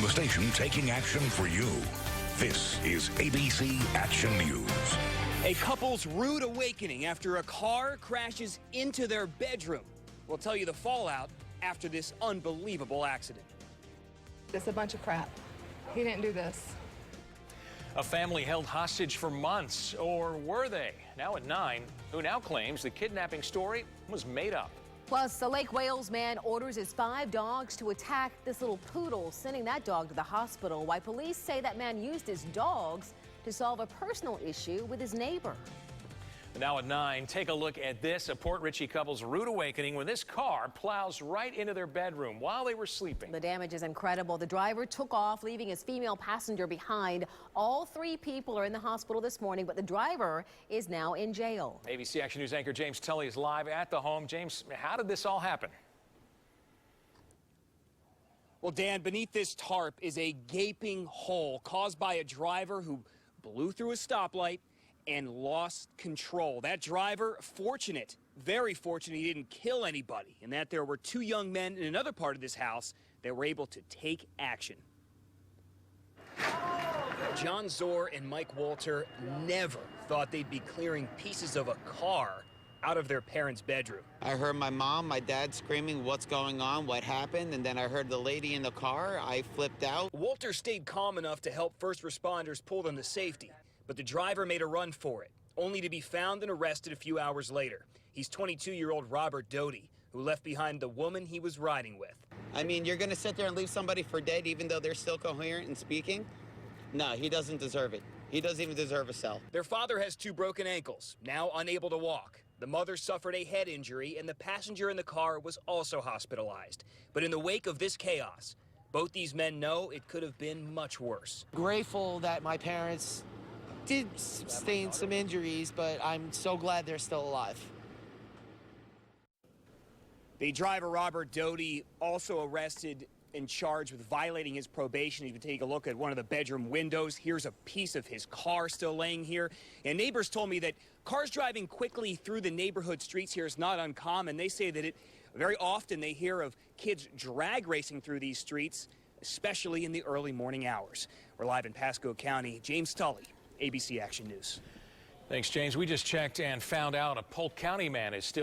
from the station taking action for you. This is ABC Action News. A couple's rude awakening after a car crashes into their bedroom. We'll tell you the fallout after this unbelievable accident. It's a bunch of crap. He didn't do this. A family held hostage for months, or were they? Now at 9, who now claims the kidnapping story was made up. Plus, a Lake Wales man orders his 5 dogs to attack this little poodle, sending that dog to the hospital. Why police say that man used his dogs to solve a personal issue with his neighbor. Now at 9, take a look at this. A Port Richey couple's rude awakening when this car plows right into their bedroom while they were sleeping. The damage is incredible. The driver took off, leaving his female passenger behind. All 3 people are in the hospital this morning, but the driver is now in jail. ABC Action News anchor James Tully is live at the home. James, how did this all happen? Well, Dan, beneath this tarp is a gaping hole caused by a driver who blew through a stoplight and lost control. That driver, fortunate, very fortunate he didn't kill anybody, and that there were 2 young men in another part of this house that were able to take action. John Zor and Mike Walter never thought they'd be clearing pieces of a car out of their parents' bedroom. I heard my mom, my dad screaming, "What's going on? What happened?" And then I heard the lady in the car. I flipped out. Walter stayed calm enough to help first responders pull them to safety, but the driver made a run for it, only to be found and arrested a few hours later. He's 22-year-old Robert Doty, who left behind the woman he was riding with. I mean, you're going to sit there and leave somebody for dead even though they're still coherent and speaking? No, he doesn't deserve it. He doesn't even deserve a cell. Their father has 2 broken ankles, now unable to walk. The mother suffered a head injury, and the passenger in the car was also hospitalized. But in the wake of this chaos, both these men know it could have been much worse. Grateful that my parents did sustain some injuries, but I'm so glad they're still alive. The driver, Robert Doty, also arrested and charged with violating his probation. He's been taking a look at one of the bedroom windows. Here's a piece of his car still laying here. And neighbors told me that cars driving quickly through the neighborhood streets here is not uncommon. They say that very often they hear of kids drag racing through these streets, especially in the early morning hours. We're live in Pasco County. James Tully, ABC Action News. Thanks, James. We just checked and found out a Polk County man is still